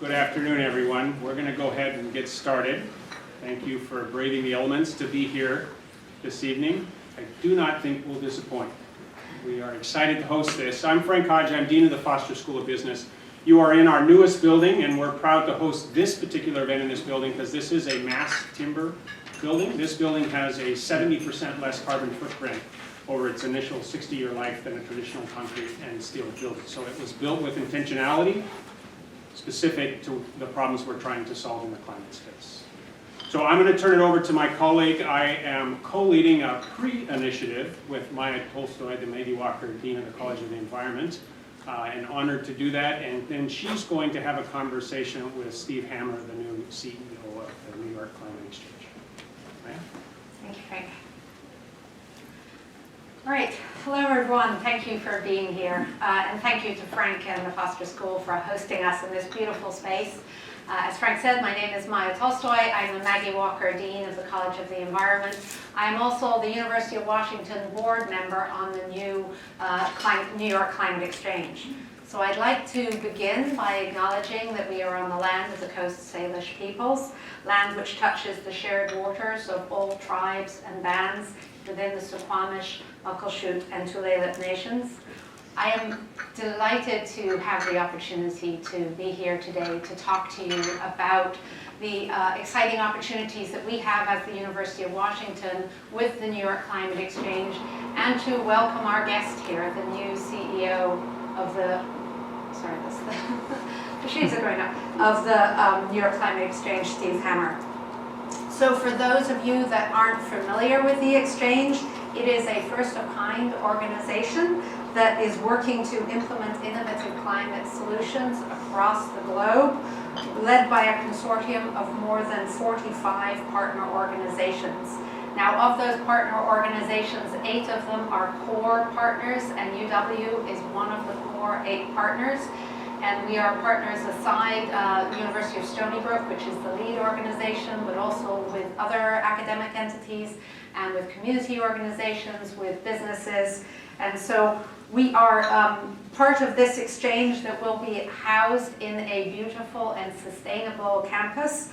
Good afternoon, everyone. We're going to go ahead and get started. Thank you for braving the elements to be here this evening. I do not think we'll disappoint. We are excited to host this. I'm Frank Hodge. I'm Dean of the Foster School of Business. You are in our newest building, and we're proud to host this particular event in this building because this is a mass timber building. This building has a 70% less carbon footprint over its initial 60-year life than a traditional concrete and steel building. So it was built with intentionality, specific to the problems we're trying to solve in the climate space. So I'm going to turn it over to my colleague. I am co-leading a pre-initiative with Tolstoy, the Maggie Walker Dean of the College of the Environment, and honored to do that. And then she's going to have a conversation with Steve Hammer, the new CEO of the New York Climate Exchange. Right? Thank you, Frank. All right, hello everyone. Thank you for being here. And thank you to Frank and the Foster School for hosting us in this beautiful space. As Frank said, my name is Tolstoy. I'm the Maggie Walker Dean of the College of the Environment. I'm also the University of Washington board member on the new New York Climate Exchange. So I'd like to begin by acknowledging that we are on the land of the Coast Salish peoples, land which touches the shared waters of all tribes and bands within the Suquamish, Muckleshoot, and Tulalip nations. I am delighted to have the opportunity to be here today to talk to you about the exciting opportunities that we have at the University of Washington with the New York Climate Exchange, and to welcome our guest here, the new CEO of the, the shades are going up, of the New York Climate Exchange, Steve Hammer. So for those of you that aren't familiar with the Exchange, it is a first-of-kind organization that is working to implement innovative climate solutions across the globe, led by a consortium of more than 45 partner organizations. Now, of those partner organizations, 8 of them are core partners, and UW is one of the core 8 partners. And we are partners aside University of Stony Brook, which is the lead organization, but also with other academic entities and with community organizations, with businesses. And so we are part of this exchange that will be housed in a beautiful and sustainable campus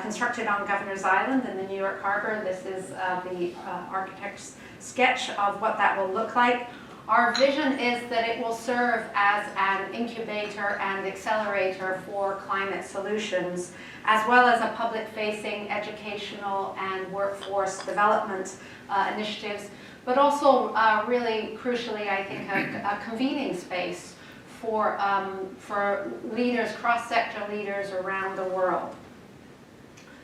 constructed on Governor's Island in the New York Harbor. This is the architect's sketch of what that will look like. Our vision is that it will serve as an incubator and accelerator for climate solutions, as well as a public-facing educational and workforce development initiatives, but also really crucially, I think, a convening space for leaders, cross-sector leaders around the world.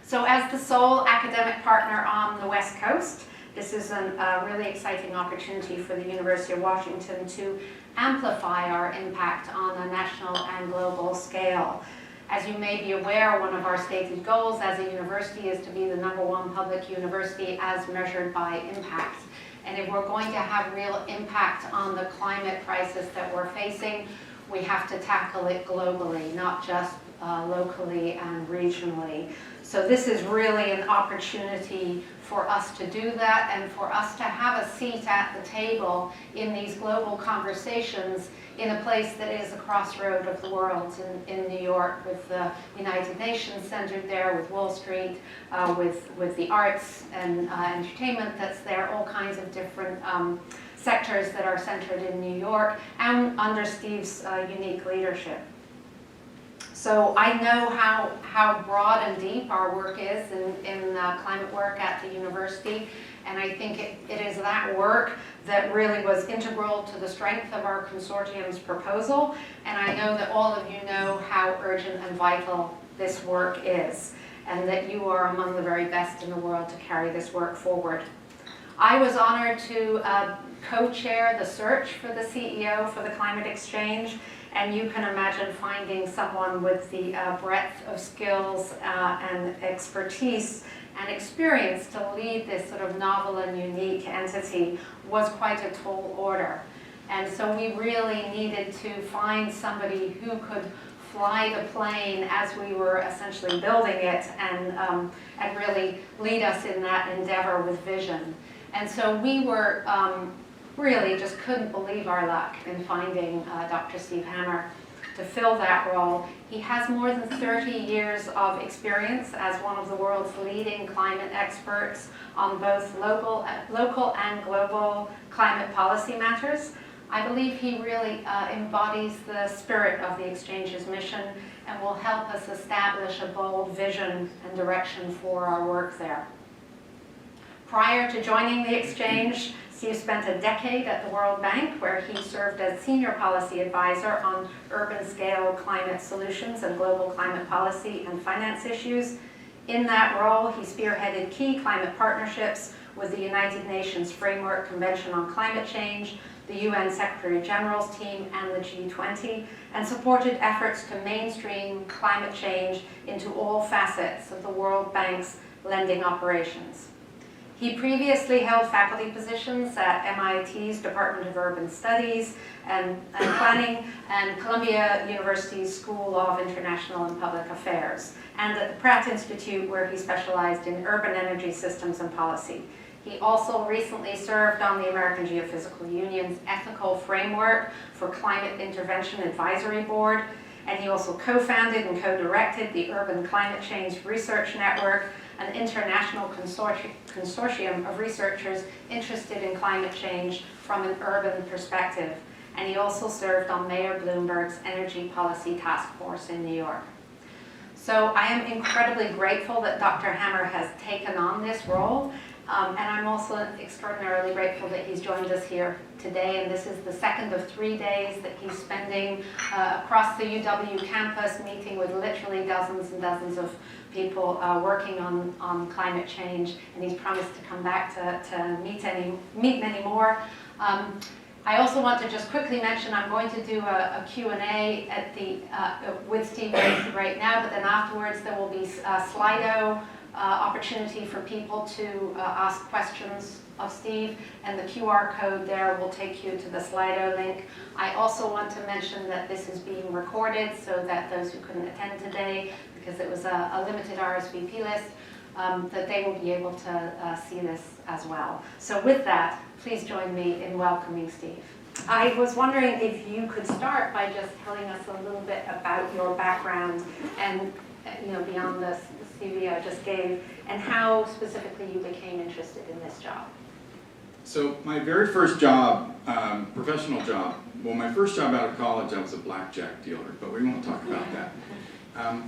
So as the sole academic partner on the West Coast, this is a really exciting opportunity for the University of Washington to amplify our impact on a national and global scale. As you may be aware, one of our stated goals as a university is to be the #1 public university as measured by impact. And if we're going to have real impact on the climate crisis that we're facing, we have to tackle it globally, not just locally and regionally. So this is really an opportunity for us to do that and for us to have a seat at the table in these global conversations in a place that is a crossroad of the world in New York, with the United Nations centered there, with Wall Street, with the arts and entertainment that's there, all kinds of different sectors that are centered in New York, and under Steve's unique leadership. So I know how broad and deep our work is in climate work at the university, and I think it is that work that really was integral to the strength of our consortium's proposal, and I know that all of you know how urgent and vital this work is, and that you are among the very best in the world to carry this work forward. I was honored to co-chair the search for the CEO for the Climate Exchange, and you can imagine finding someone with the breadth of skills and expertise and experience to lead this sort of novel and unique entity was quite a tall order. And so we really needed to find somebody who could fly the plane as we were essentially building it and really lead us in that endeavor with vision. And so we were really just couldn't believe our luck in finding Dr. Steve Hammer. to fill that role. He has more than 30 years of experience as one of the world's leading climate experts on both local and global climate policy matters. I believe he really embodies the spirit of the Exchange's mission and will help us establish a bold vision and direction for our work there. Prior to joining the Exchange, Steve spent a decade at the World Bank, where he served as Senior Policy Advisor on urban-scale climate solutions and global climate policy and finance issues. In that role, he spearheaded key climate partnerships with the United Nations Framework Convention on Climate Change, the UN Secretary General's team, and the G20, and supported efforts to mainstream climate change into all facets of the World Bank's lending operations. He previously held faculty positions at MIT's Department of Urban Studies and Planning and Columbia University's School of International and Public Affairs, and at the Pratt Institute, where he specialized in urban energy systems and policy. He also recently served on the American Geophysical Union's Ethical Framework for Climate Intervention Advisory Board, and he also co-founded and co-directed the Urban Climate Change Research Network, an international consortium of researchers interested in climate change from an urban perspective. And he also served on Mayor Bloomberg's Energy Policy Task Force in New York. So I am incredibly grateful that Dr. Hammer has taken on this role. And I'm also extraordinarily grateful that he's joined us here today. And this is the second of 3 days that he's spending across the UW campus, meeting with literally dozens and dozens of people working on climate change. And he's promised to come back to meet many more. I also want to just quickly mention I'm going to do a Q&A with Steve right now, but then afterwards there will be a Slido opportunity for people to ask questions of Steve, and the QR code there will take you to the Slido link. I also want to mention that this is being recorded so that those who couldn't attend today, because it was a limited RSVP list, that they will be able to see this as well. So with that, please join me in welcoming Steve. I was wondering if you could start by just telling us a little bit about your background and beyond the CV I just gave, and how specifically you became interested in this job. So my very first job, professional job, well, my first job out of college, I was a blackjack dealer, but we won't talk about that.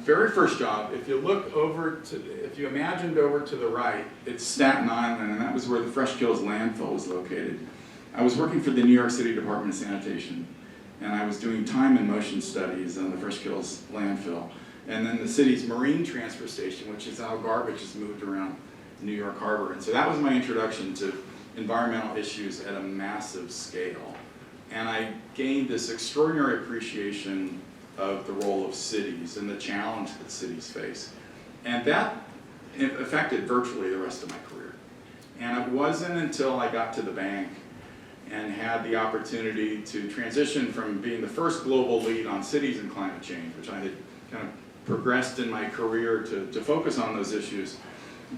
Very first job, if you imagined over to the right, it's Staten Island, and that was where the Fresh Kills landfill was located. I was working for the New York City Department of Sanitation, and I was doing time and motion studies on the Fresh Kills landfill. And then the city's marine transfer station, which is how garbage is moved around New York Harbor. And so that was my introduction to environmental issues at a massive scale. And I gained this extraordinary appreciation of the role of cities and the challenge that cities face. And that affected virtually the rest of my career. And it wasn't until I got to the bank and had the opportunity to transition from being the first global lead on cities and climate change, which I had kind of progressed in my career to focus on those issues,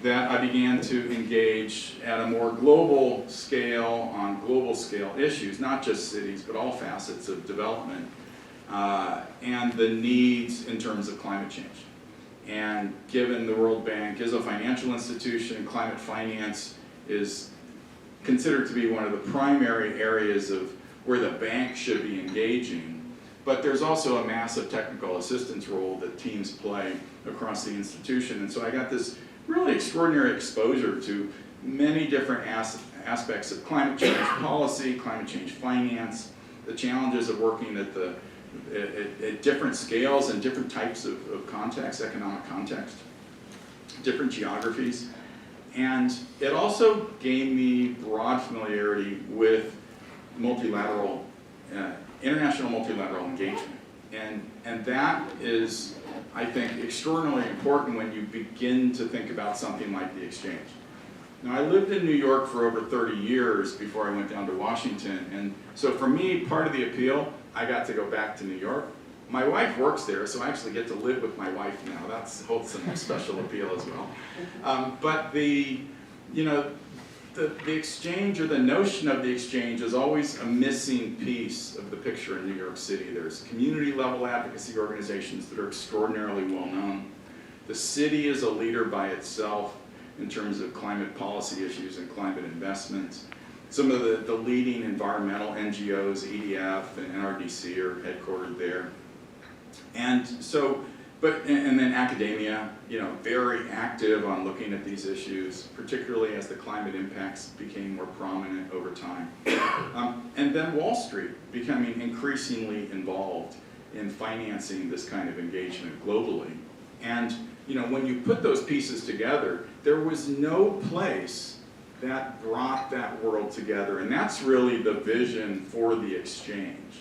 that I began to engage at a more global scale on global scale issues, not just cities, but all facets of development and the needs in terms of climate change. And given the World Bank is a financial institution, climate finance is considered to be one of the primary areas of where the bank should be engaging. But there's also a massive technical assistance role that teams play across the institution. And so I got this really extraordinary exposure to many different aspects of climate change policy, climate change finance, the challenges of working at different scales and different types of context, economic context, different geographies. And it also gave me broad familiarity with multilateral international multilateral engagement. And that is, I think, extraordinarily important when you begin to think about something like the Exchange. Now, I lived in New York for over 30 years before I went down to Washington, and so for me, part of the appeal, I got to go back to New York. My wife works there, so I actually get to live with my wife now. That holds some special appeal as well. But the exchange, or the notion of the exchange, is always a missing piece of the picture in New York City. There's community level advocacy organizations that are extraordinarily well known. The city is a leader by itself in terms of climate policy issues and climate investments. Some of the leading environmental NGOs, EDF and NRDC, are headquartered there. And so, and then academia, very active on looking at these issues, particularly as the climate impacts became more prominent over time. And then Wall Street becoming increasingly involved in financing this kind of engagement globally. And when you put those pieces together, there was no place that brought that world together. And that's really the vision for the exchange.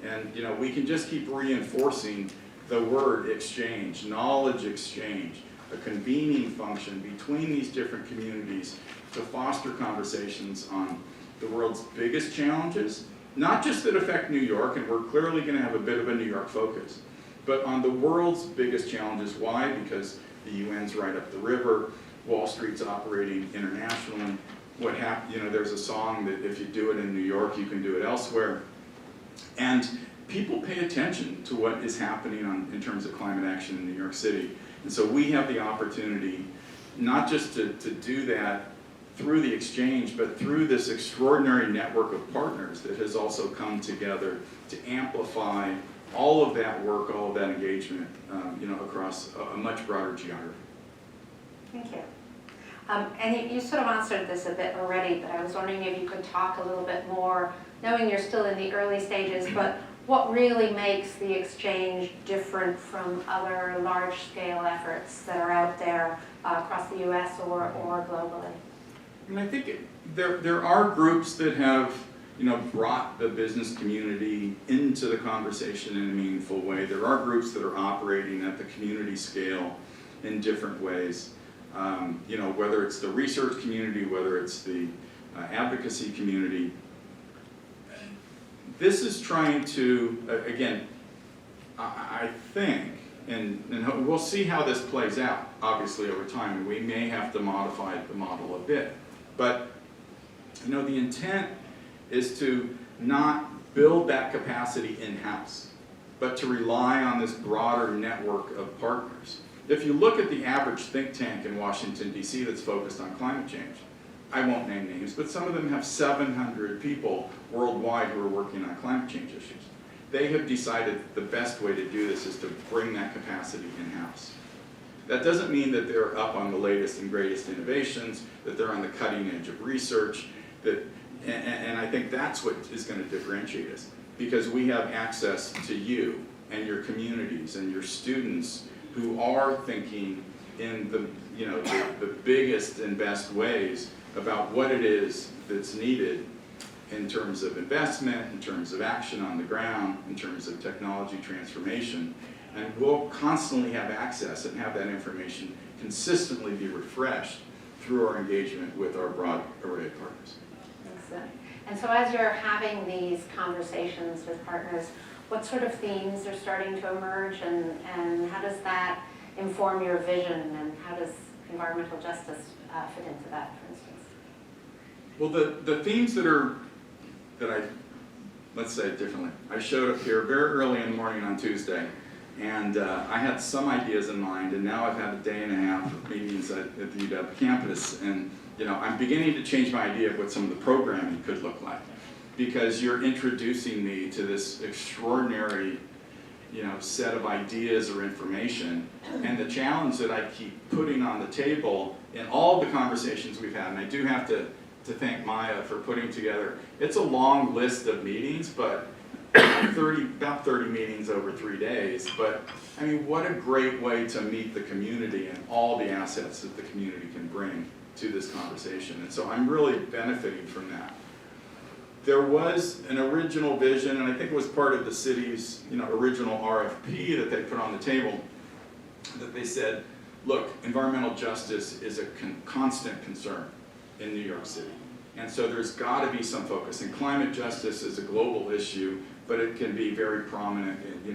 And we can just keep reinforcing the word exchange, knowledge exchange, a convening function between these different communities to foster conversations on the world's biggest challenges, not just that affect New York, and we're clearly going to have a bit of a New York focus, but on the world's biggest challenges. Why? Because the UN's right up the river, Wall Street's operating internationally. There's a song that if you do it in New York, you can do it elsewhere. And people pay attention to what is happening in terms of climate action in New York City. And so we have the opportunity not just to do that through the exchange, but through this extraordinary network of partners that has also come together to amplify all of that work, all of that engagement, across a much broader geography. Thank you. And you sort of answered this a bit already, but I was wondering if you could talk a little bit more, knowing you're still in the early stages, but what really makes the exchange different from other large-scale efforts that are out there across the US or globally? I think there are groups that have brought the business community into the conversation in a meaningful way. There are groups that are operating at the community scale in different ways. Whether it's the research community, whether it's the advocacy community. This is trying to, again, I think, and we'll see how this plays out, obviously, over time, and we may have to modify the model a bit. But, the intent is to not build that capacity in-house, but to rely on this broader network of partners. If you look at the average think tank in Washington, D.C. that's focused on climate change, I won't name names, but some of them have 700 people worldwide who are working on climate change issues. They have decided the best way to do this is to bring that capacity in-house. That doesn't mean that they're up on the latest and greatest innovations, that they're on the cutting edge of research, and I think that's what is going to differentiate us, because we have access to you and your communities and your students who are thinking in the biggest and best ways about what it is that's needed in terms of investment, in terms of action on the ground, in terms of technology transformation. And we'll constantly have access and have that information consistently be refreshed through our engagement with our broad array of partners. Excellent. And so as you're having these conversations with partners, what sort of themes are starting to emerge, and how does that inform your vision, and how does environmental justice fit into that, for instance? Well, the themes let's say it differently. I showed up here very early in the morning on Tuesday, and I had some ideas in mind, and now I've had a day and a half of meetings at the UW campus, and I'm beginning to change my idea of what some of the programming could look like, because you're introducing me to this extraordinary set of ideas or information, and the challenge that I keep putting on the table in all the conversations we've had, and I do have to thank Maya for putting together, it's a long list of meetings, but about 30 meetings over 3 days, but I mean, what a great way to meet the community and all the assets that the community can bring to this conversation, and so I'm really benefiting from that. There was an original vision, and I think it was part of the city's original RFP that they put on the table, that they said, look, environmental justice is a constant concern in New York City. And so there's got to be some focus. And climate justice is a global issue, but it can be very prominent in,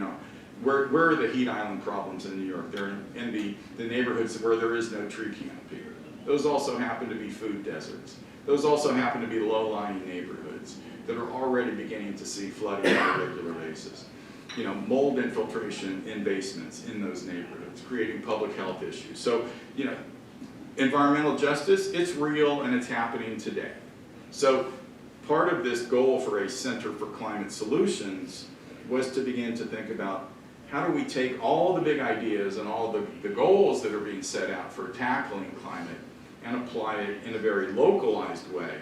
where are the heat island problems in New York? They're in the neighborhoods where there is no tree canopy. Those also happen to be food deserts. Those also happen to be low-lying neighborhoods that are already beginning to see flooding on a regular basis. You know, mold infiltration in basements in those neighborhoods, creating public health issues. So, you know, environmental justice, it's real and it's happening today. So part of this goal for a Center for Climate Solutions was to begin to think about how do we take all the big ideas and all the goals that are being set out for tackling climate and apply it in a very localized way,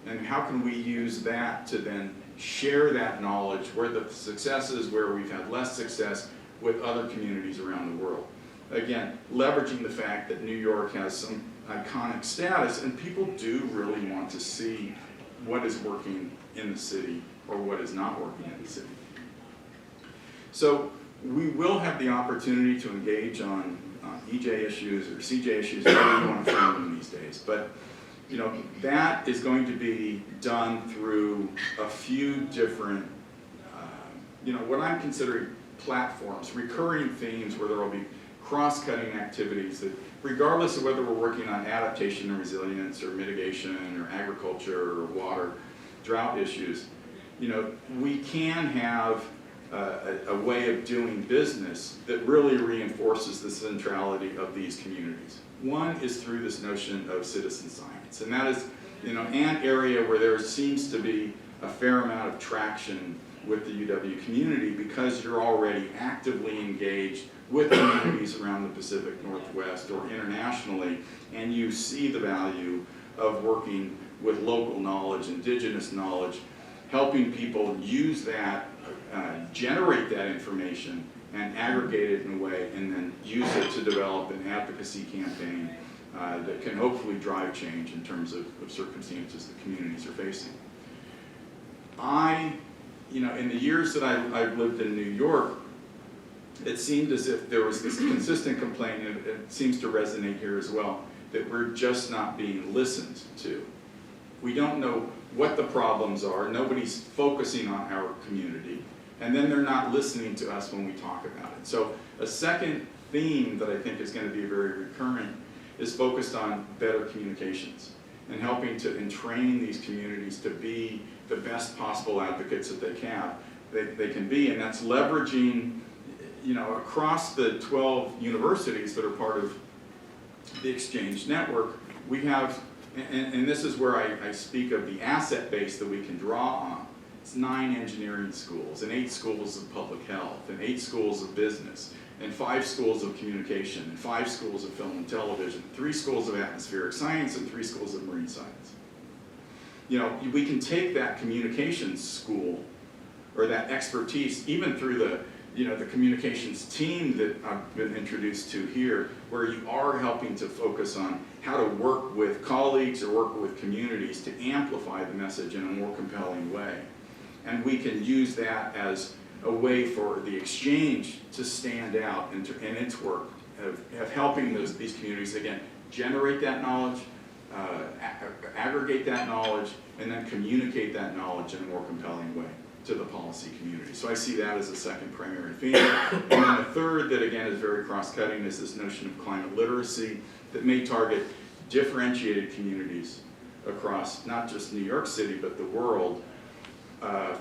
and how can we use that to then share that knowledge, where the successes, where we've had less success, with other communities around the world. Again, leveraging the fact that New York has some iconic status, and people do really want to see what is working in the city or what is not working in the city. So we will have the opportunity to engage on EJ issues or CJ issues, whatever you want to frame them these days. But you know, that is going to be done through a few different, you know, what I'm considering platforms, recurring themes where there will be cross-cutting activities that, regardless of whether we're working on adaptation and resilience or mitigation or agriculture or water, drought issues, you know, we can have a way of doing business that really reinforces the centrality of these communities. One is through this notion of citizen science, and that is, you know, an area where there seems to be a fair amount of traction with the UW community because you're already actively engaged with communities around the Pacific Northwest or internationally, and you see the value of working with local knowledge, indigenous knowledge, helping people use that, generate that information, and aggregate it in a way, and then use it to develop an advocacy campaign that can hopefully drive change in terms of circumstances that communities are facing. You know, in the years that I've lived in New York, it seemed as if there was this consistent complaint, and it seems to resonate here as well, that we're just not being listened to. We don't know what the problems are, nobody's focusing on our community, and then they're not listening to us when we talk about it. So a second theme that I think is going to be very recurrent is focused on better communications and helping to entrain these communities to be the best possible advocates that they can be, and that's leveraging, you know, across the 12 universities that are part of the Exchange Network, we have, and this is where I speak of the asset base that we can draw on. It's 9 engineering schools, and 8 schools of public health, and 8 schools of business, and 5 schools of communication, and 5 schools of film and television, 3 schools of atmospheric science, and 3 schools of marine science. You know, we can take that communications school, or that expertise, even through the, you know, the communications team that I've been introduced to here, where you are helping to focus on how to work with colleagues or work with communities to amplify the message in a more compelling way. And we can use that as a way for the exchange to stand out in its work of helping these communities, again, generate that knowledge, aggregate that knowledge, and then communicate that knowledge in a more compelling way to the policy community. So I see that as a second primary theme. And then a third that, again, is very cross-cutting is this notion of climate literacy that may target differentiated communities across not just New York City, but the world,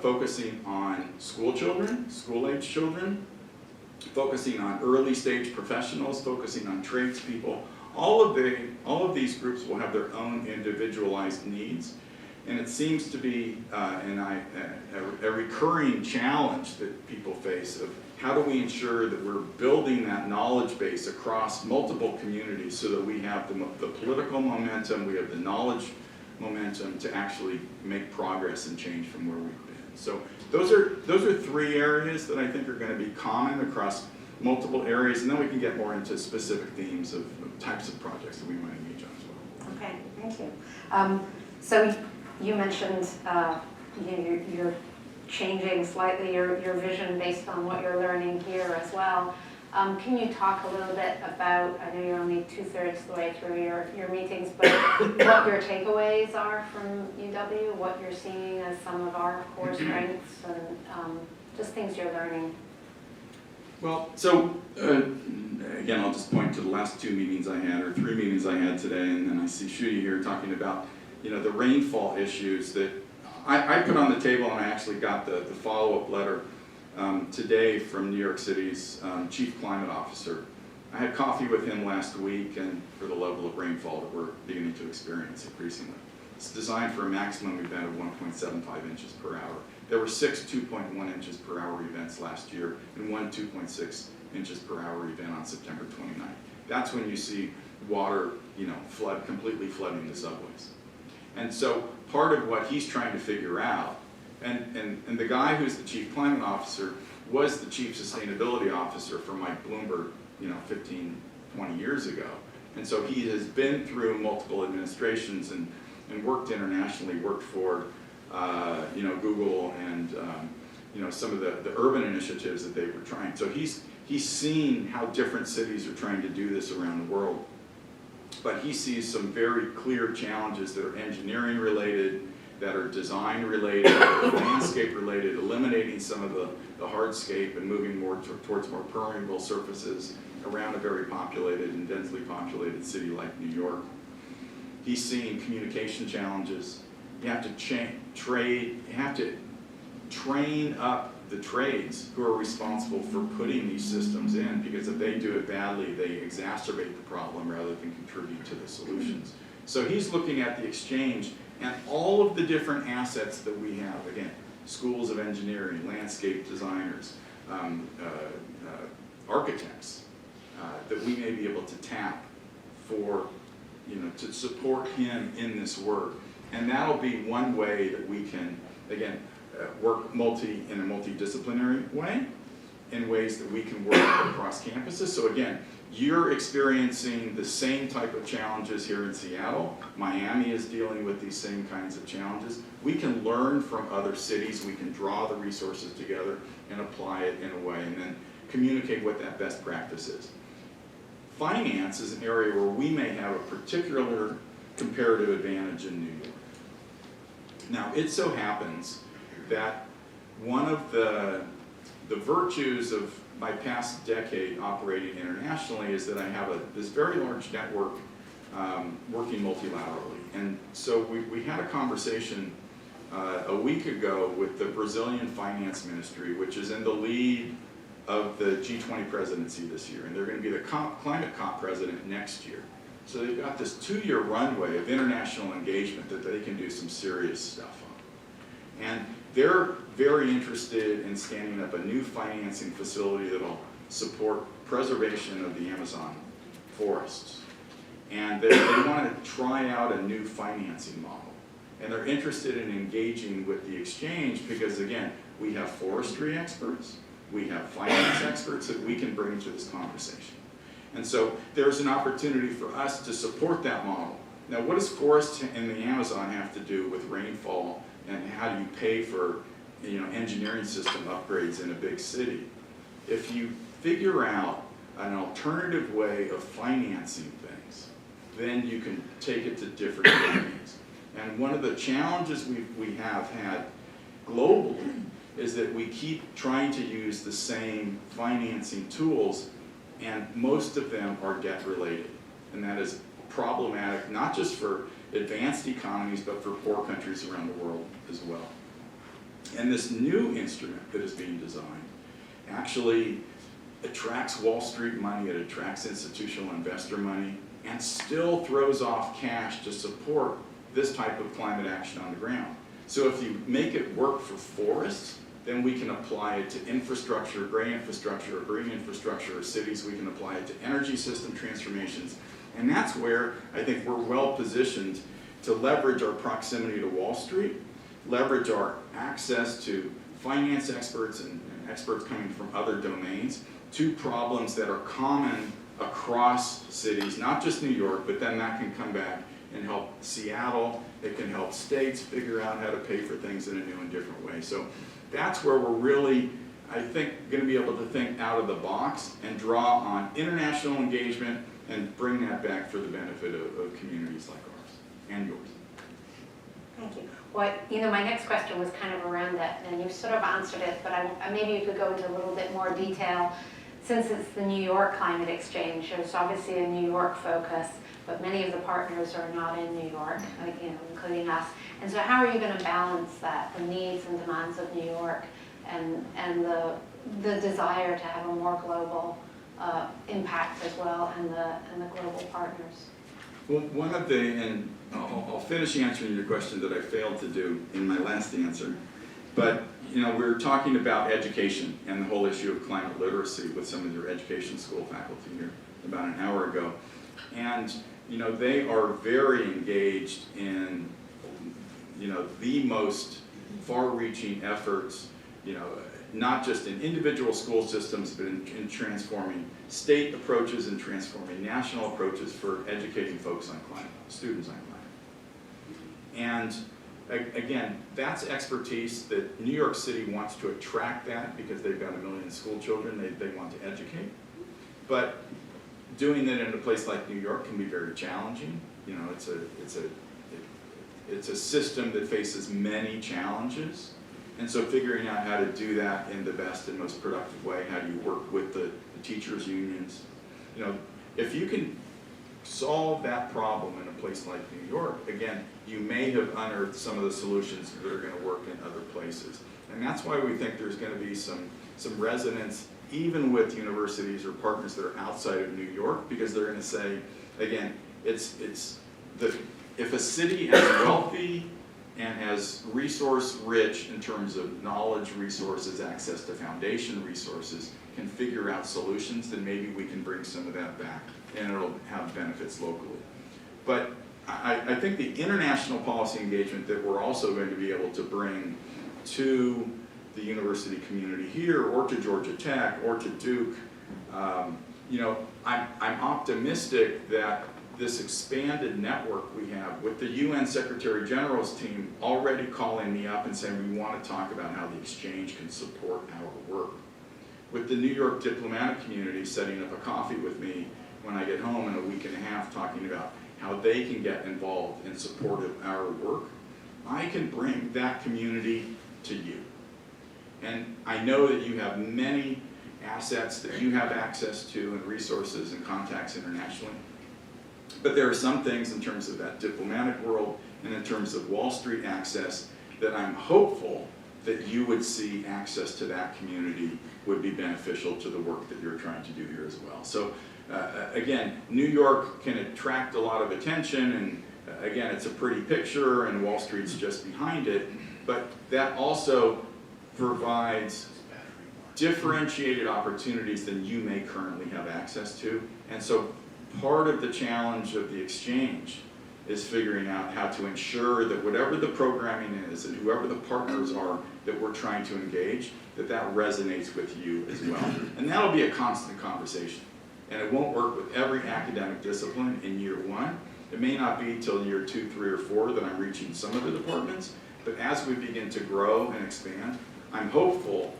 focusing on school children, school-age children, focusing on early-stage professionals, focusing on tradespeople. All of these groups will have their own individualized needs, and it seems to be a recurring challenge that people face of how do we ensure that we're building that knowledge base across multiple communities so that we have the political momentum, we have the knowledge momentum to actually make progress and change from where we've been. So those are 3 areas that I think are going to be common across multiple areas, and then we can get more into specific themes of types of projects that we might engage on as well. Okay, thank you. So you mentioned you're changing slightly your vision based on what you're learning here as well. Can you talk a little bit about, I know you're only 2/3 the way through your meetings, but what your takeaways are from UW, what you're seeing as some of our core strengths, and just things you're learning? Well, so again, I'll just point to the last 2 meetings I had, or 3 meetings I had today, and then I see Shudi here talking about the rainfall issues that I put on the table, and I actually got the follow-up letter today from New York City's Chief Climate Officer. I had coffee with him last week, and for the level of rainfall that we're beginning to experience increasingly. It's designed for a maximum event of 1.75 inches per hour. There were 6 2.1 inches per hour events last year, and 1 2.6 inches per hour event on September 29th. That's when you see water, completely flooding the subways. And so part of what he's trying to figure out, and the guy who's the Chief Climate Officer was the Chief Sustainability Officer for Mike Bloomberg, 15, 20 years ago. And so he has been through multiple administrations and worked internationally, worked for Google and some of the urban initiatives that they were trying. So he's seen how different cities are trying to do this around the world. But he sees some very clear challenges that are engineering related, that are design related, that are landscape related, eliminating some of the hardscape and moving more towards more permeable surfaces around a very populated and densely populated city like New York. He's seeing communication challenges. You have to train up the trades who are responsible for putting these systems in, because if they do it badly, they exacerbate the problem rather than contribute to the solutions. So he's looking at the exchange and all of the different assets that we have. Again, schools of engineering, landscape designers, architects that we may be able to tap for, to support him in this work. And that'll be one way that we can, again, work in a multidisciplinary way, in ways that we can work across campuses. So again, you're experiencing the same type of challenges here in Seattle. Miami is dealing with these same kinds of challenges. We can learn from other cities. We can draw the resources together and apply it in a way, and then communicate what that best practice is. Finance is an area where we may have a particular comparative advantage in New York. Now, it so happens that one of the virtues of my past decade operating internationally is that I have this very large network working multilaterally. And so we had a conversation a week ago with the Brazilian Finance Ministry, which is in the lead of the G20 presidency this year. And they're going to be the climate COP president next year. So they've got this 2-year runway of international engagement that they can do some serious stuff on. And they're very interested in standing up a new financing facility that'll support preservation of the Amazon forests. And they want to try out a new financing model. And they're interested in engaging with the exchange because, again, we have forestry experts, we have finance experts that we can bring to this conversation. And so there's an opportunity for us to support that model. Now, what does forests in the Amazon have to do with rainfall, and how do you pay for engineering system upgrades in a big city? If you figure out an alternative way of financing things, then you can take it to different domains. And one of the challenges we have had globally is that we keep trying to use the same financing tools, and most of them are debt related. And that is problematic, not just for advanced economies, but for poor countries around the world as well. And this new instrument that is being designed actually attracts Wall Street money, it attracts institutional investor money, and still throws off cash to support this type of climate action on the ground. So if you make it work for forests, then we can apply it to infrastructure, gray infrastructure, or green infrastructure, or cities. We can apply it to energy system transformations. And that's where I think we're well positioned to leverage our proximity to Wall Street, leverage our access to finance experts and experts coming from other domains to problems that are common across cities, not just New York, but then that can come back and help Seattle. It can help states figure out how to pay for things in a new and different way. So that's where we're really, I think, going to be able to think out of the box and draw on international engagement and bring that back for the benefit of communities like ours and yours. Thank you. Well, my next question was kind of around that, and you sort of answered it, but maybe you could go into a little bit more detail. since it's the New York Climate Exchange, there's obviously a New York focus, but many of the partners are not in New York, including us. And so how are you going to balance that, the needs and demands of New York and the desire to have a more global impact as well, and the global partners? Well, one of the, and I'll finish answering your question that I failed to do in my last answer, but we were talking about education and the whole issue of climate literacy with some of your education school faculty here about an hour ago. And they are very engaged in the most far-reaching efforts, not just in individual school systems, but in transforming state approaches and transforming national approaches for educating folks on climate, students on climate. And again, that's expertise that New York City wants to attract that because they've got 1 million school children they want to educate. But doing that in a place like New York can be very challenging. It's a system that faces many challenges. And so figuring out how to do that in the best and most productive way, how do you work with the teachers' unions? If you can solve that problem in a place like New York, again, you may have unearthed some of the solutions that are going to work in other places. And that's why we think there's going to be some resonance, even with universities or partners that are outside of New York, because they're going to say, again, if a city as wealthy and as resource-rich in terms of knowledge resources, access to foundation resources, can figure out solutions, then maybe we can bring some of that back, and it'll have benefits locally. But I think the international policy engagement that we're also going to be able to bring to the university community here, or to Georgia Tech, or to Duke, I'm optimistic that this expanded network we have with the UN Secretary General's team already calling me up and saying we want to talk about how the exchange can support our work. With the New York diplomatic community setting up a coffee with me when I get home in a week and a half, talking about how they can get involved in support of our work, I can bring that community to you. And I know that you have many assets that you have access to and resources and contacts internationally. But there are some things in terms of that diplomatic world and in terms of Wall Street access that I'm hopeful that you would see access to that community would be beneficial to the work that you're trying to do here as well. So again, New York can attract a lot of attention, and again, it's a pretty picture and Wall Street's just behind it, but that also provides differentiated opportunities than you may currently have access to. And so part of the challenge of the exchange is figuring out how to ensure that whatever the programming is and whoever the partners are that we're trying to engage, that resonates with you as well. And that'll be a constant conversation. And it won't work with every academic discipline in year one. It may not be till year 2, 3, or 4 that I'm reaching some of the departments, but as we begin to grow and expand, I'm hopeful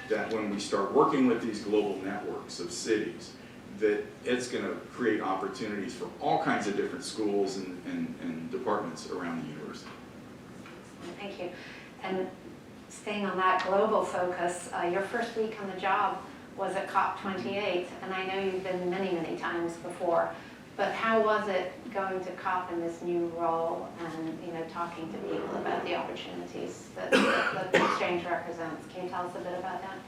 that when we start working with these global networks of cities, that it's going to create opportunities for all kinds of different schools and departments around the university. Thank you. And staying on that global focus, your first week on the job was at COP28, and I know you've been many, many times before, but how was it going to COP in this new role and talking to people about the opportunities that the exchange represents? Can you tell us a bit about that?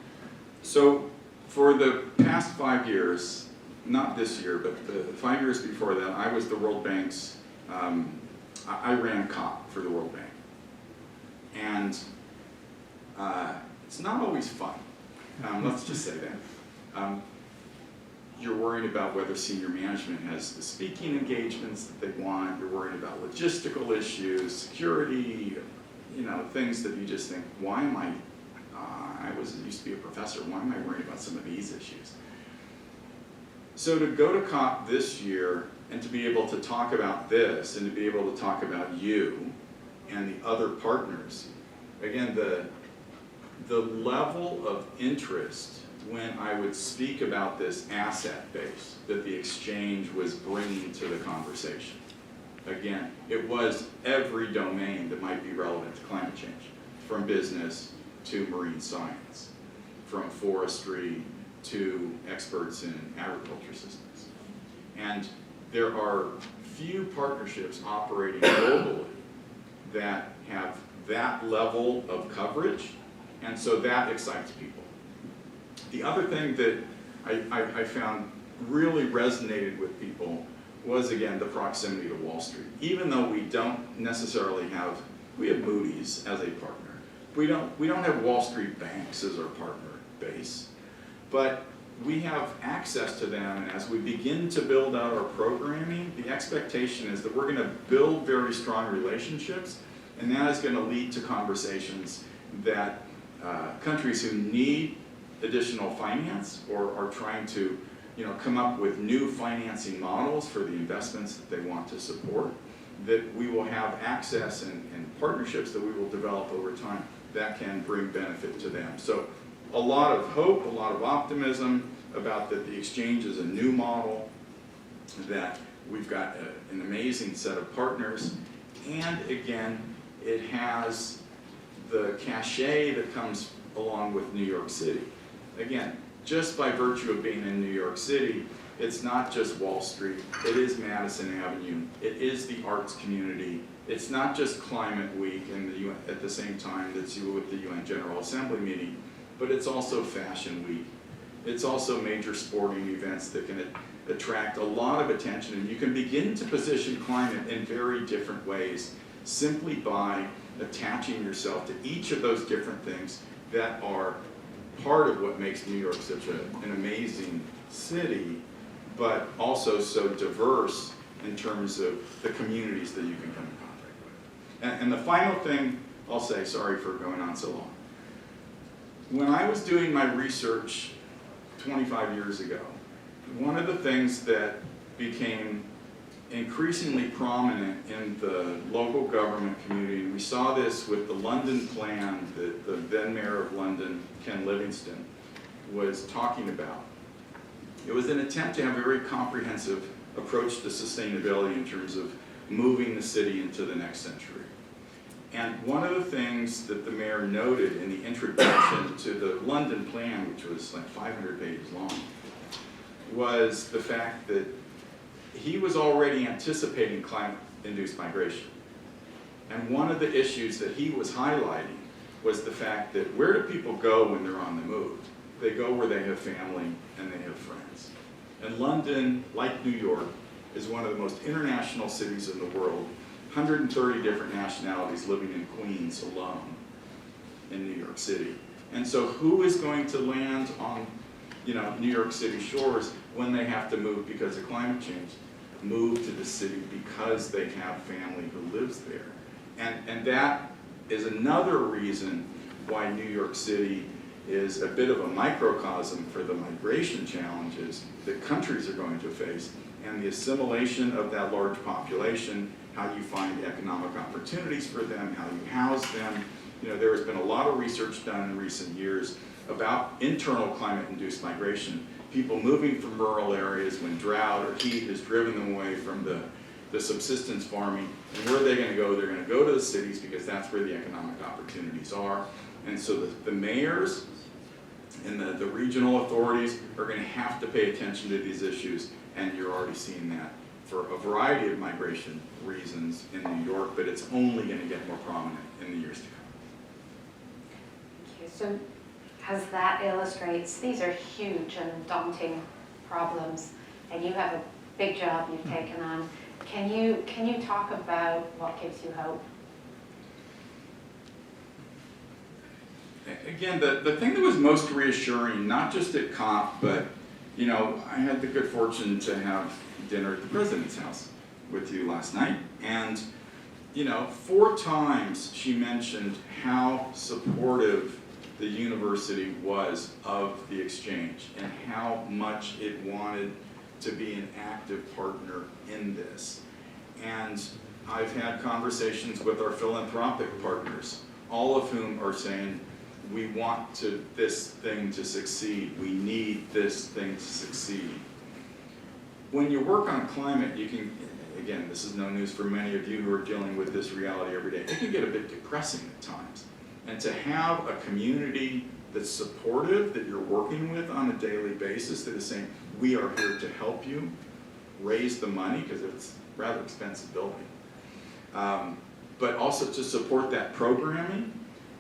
So for the past 5 years, not this year, but the 5 years before that, I was the World Bank's, I ran COP for the World Bank. And it's not always fun, let's just say that. You're worried about whether senior management has the speaking engagements that they want, you're worried about logistical issues, security, things that you just think, why am I used to be a professor, why am I worried about some of these issues? So to go to COP this year and to be able to talk about this and to be able to talk about you and the other partners, again, the level of interest when I would speak about this asset base that the exchange was bringing to the conversation. Again, it was every domain that might be relevant to climate change, from business to marine science, from forestry to experts in agriculture systems. And there are few partnerships operating globally that have that level of coverage, and so that excites people. The other thing that I found really resonated with people was, again, the proximity to Wall Street. Even though we don't necessarily have, we have Moody's as a partner. We don't have Wall Street banks as our partner base, but we have access to them, and as we begin to build out our programming, the expectation is that we're going to build very strong relationships, and that is going to lead to conversations that countries who need additional finance or are trying to come up with new financing models for the investments that they want to support, that we will have access and partnerships that we will develop over time that can bring benefit to them. So a lot of hope, a lot of optimism about that the exchange is a new model, that we've got an amazing set of partners, and again, it has the cachet that comes along with New York City. Again, just by virtue of being in New York City, it's not just Wall Street, it is Madison Avenue, it is the arts community, it's not just Climate Week and the UN, at the same time that's with the UN General Assembly meeting, but it's also Fashion Week. It's also major sporting events that can attract a lot of attention, and you can begin to position climate in very different ways simply by attaching yourself to each of those different things that are part of what makes New York such an amazing city, but also so diverse in terms of the communities that you can come in contact with. And the final thing I'll say, sorry for going on so long. When I was doing my research 25 years ago, one of the things that became increasingly prominent in the local government community, and we saw this with the London plan that the then mayor of London, Ken Livingstone, was talking about. It was an attempt to have a very comprehensive approach to sustainability in terms of moving the city into the next century. And one of the things that the mayor noted in the introduction to the London plan, which was like 500 pages long, was the fact that he was already anticipating climate-induced migration. And one of the issues that he was highlighting was the fact that where do people go when they're on the move? They go where they have family and they have friends. And London, like New York, is one of the most international cities in the world. 130 different nationalities living in Queens alone in New York City. And so who is going to land on New York City shores when they have to move because of climate change? Move to the city because they have family who lives there. And that is another reason why New York City is a bit of a microcosm for the migration challenges that countries are going to face, and the assimilation of that large population, how you find economic opportunities for them, how you house them. There has been a lot of research done in recent years about internal climate-induced migration, people moving from rural areas when drought or heat has driven them away from the subsistence farming. And where are they going to go? They're going to go to the cities because that's where the economic opportunities are. And so the mayors and the regional authorities are going to have to pay attention to these issues, and you're already seeing that for a variety of migration reasons in New York, but it's only going to get more prominent in the years to come. Thank you. So, as that illustrates, these are huge and daunting problems, and you have a big job you've taken on. Can you talk about what gives you hope? Again, the thing that was most reassuring, not just at COP, but I had the good fortune to have dinner at the president's house with you last night, and 4 times she mentioned how supportive the university was of the exchange and how much it wanted to be an active partner in this. And I've had conversations with our philanthropic partners, all of whom are saying, we want this thing to succeed. We need this thing to succeed. When you work on climate, you can, again, this is no news for many of you who are dealing with this reality every day, it can get a bit depressing at times. And to have a community that's supportive, that you're working with on a daily basis, that is saying, we are here to help you raise the money, because it's a rather expensive building. But also to support that programming,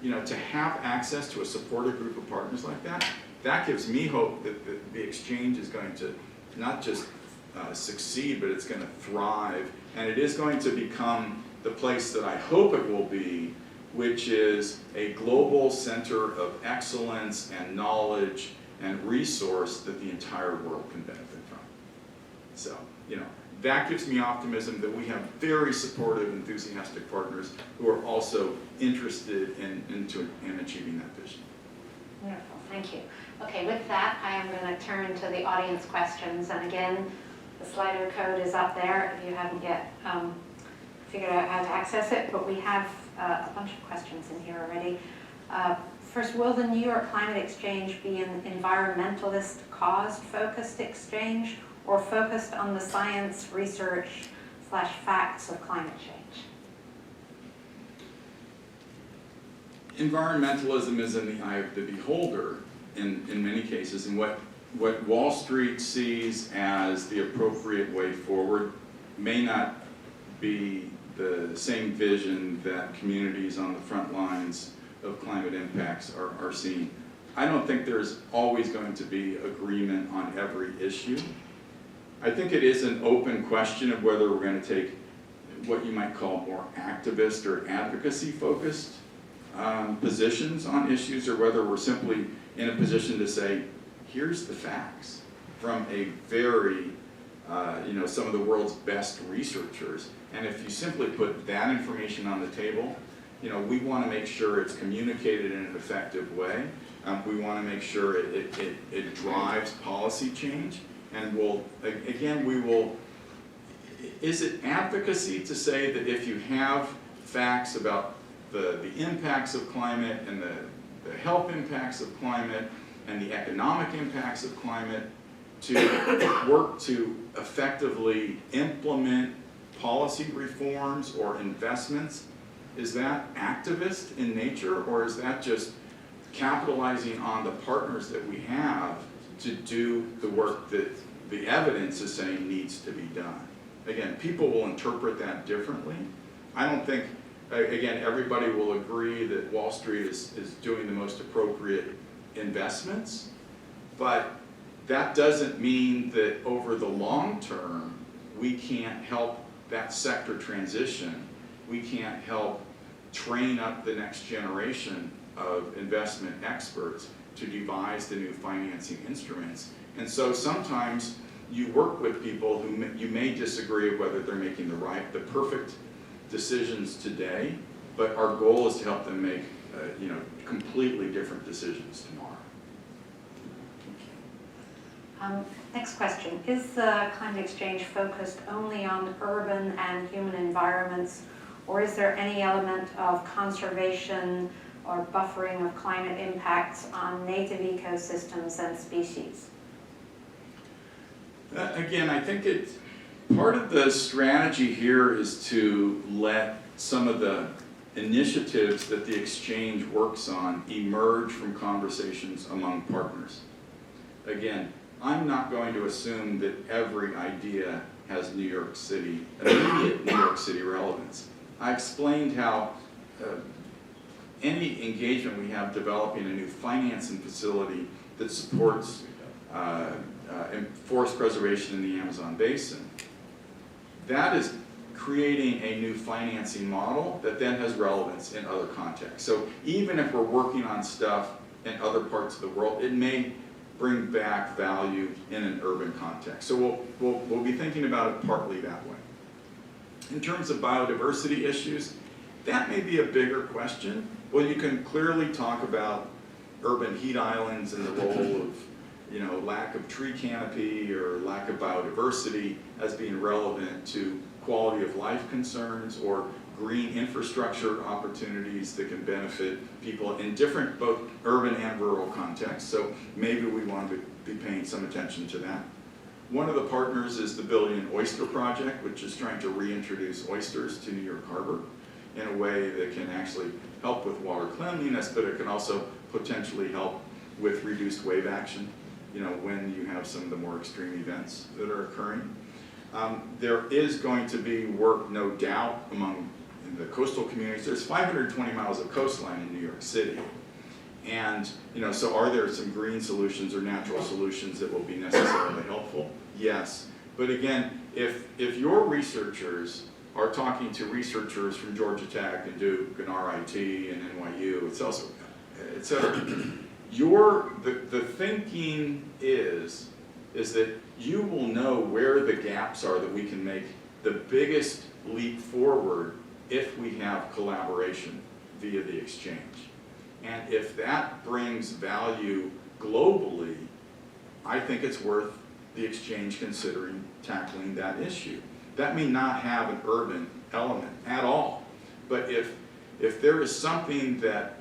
to have access to a supportive group of partners like that, that gives me hope that the exchange is going to not just succeed, but it's going to thrive, and it is going to become the place that I hope it will be, which is a global center of excellence and knowledge and resource that the entire world can benefit from. So, that gives me optimism that we have very supportive, enthusiastic partners who are also interested in achieving that vision. Wonderful, thank you. Okay, with that, I am going to turn to the audience questions. And again, the Slido code is up there if you haven't yet figured out how to access it, but we have a bunch of questions in here already. First, will the New York Climate Exchange be an environmentalist cause-focused exchange or focused on the science, research, / facts of climate change? Environmentalism is in the eye of the beholder in many cases, and what Wall Street sees as the appropriate way forward may not be the same vision that communities on the front lines of climate impacts are seeing. I don't think there's always going to be agreement on every issue. I think it is an open question of whether we're going to take what you might call more activist or advocacy focused positions on issues, or whether we're simply in a position to say, here's the facts from a very, some of the world's best researchers. And if you simply put that information on the table, we want to make sure it's communicated in an effective way. We want to make sure it drives policy change. And is it advocacy to say that if you have facts about the impacts of climate and the health impacts of climate and the economic impacts of climate, to work to effectively implement policy reforms or investments, is that activist in nature, or is that just capitalizing on the partners that we have to do the work that the evidence is saying needs to be done? Again, people will interpret that differently. I don't think, again, everybody will agree that Wall Street is doing the most appropriate investments, but that doesn't mean that over the long term, we can't help that sector transition. We can't help train up the next generation of investment experts to devise the new financing instruments. And so sometimes you work with people who you may disagree whether they're making the perfect decisions today, but our goal is to help them make completely different decisions tomorrow. Next question. Is the climate exchange focused only on urban and human environments, or is there any element of conservation or buffering of climate impacts on native ecosystems and species? Again, I think part of the strategy here is to let some of the initiatives that the exchange works on emerge from conversations among partners. Again, I'm not going to assume that every idea has immediate New York City relevance. I explained how any engagement we have developing a new financing facility that supports forest preservation in the Amazon basin, that is creating a new financing model that then has relevance in other contexts. So even if we're working on stuff in other parts of the world, it may bring back value in an urban context. So we'll be thinking about it partly that way. In terms of biodiversity issues, that may be a bigger question. Well, you can clearly talk about urban heat islands and the role of lack of tree canopy or lack of biodiversity as being relevant to quality of life concerns or green infrastructure opportunities that can benefit people in different, both urban and rural contexts. So maybe we want to be paying some attention to that. One of the partners is the Billion Oyster Project, which is trying to reintroduce oysters to New York Harbor. in a way that can actually help with water cleanliness, but it can also potentially help with reduced wave action, when you have some of the more extreme events that are occurring. There is going to be work, no doubt, among the coastal communities. There's 520 miles of coastline in New York City. And, so are there some green solutions or natural solutions that will be necessarily helpful? Yes. But again, if your researchers are talking to researchers from Georgia Tech and Duke and RIT and NYU, et cetera, the thinking is that you will know where the gaps are that we can make the biggest leap forward if we have collaboration via the exchange. And if that brings value globally, I think it's worth the exchange considering tackling that issue. That may not have an urban element at all, but if there is something that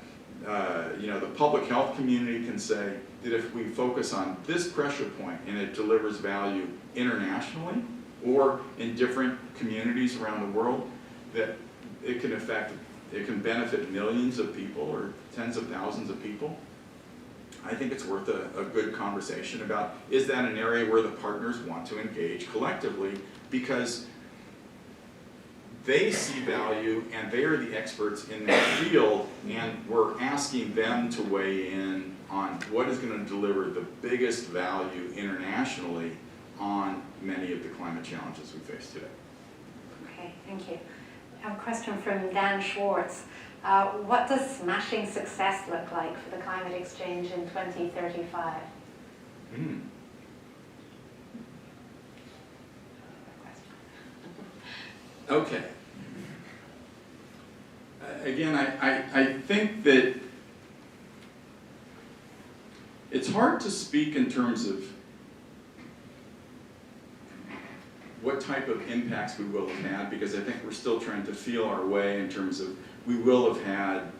the public health community can say that if we focus on this pressure point and it delivers value internationally or in different communities around the world, that it can benefit millions of people or tens of thousands of people, I think it's worth a good conversation about, is that an area where the partners want to engage collectively, because they see value and they are the experts in their field, and we're asking them to weigh in on what is going to deliver the biggest value internationally on many of the climate challenges we face today. Okay, thank you. I have a question from Dan Schwartz. What does smashing success look like for the climate exchange in 2035? Okay. Again, I think that it's hard to speak in terms of what type of impacts we will have had, because I think we're still trying to feel our way in terms of, we will have had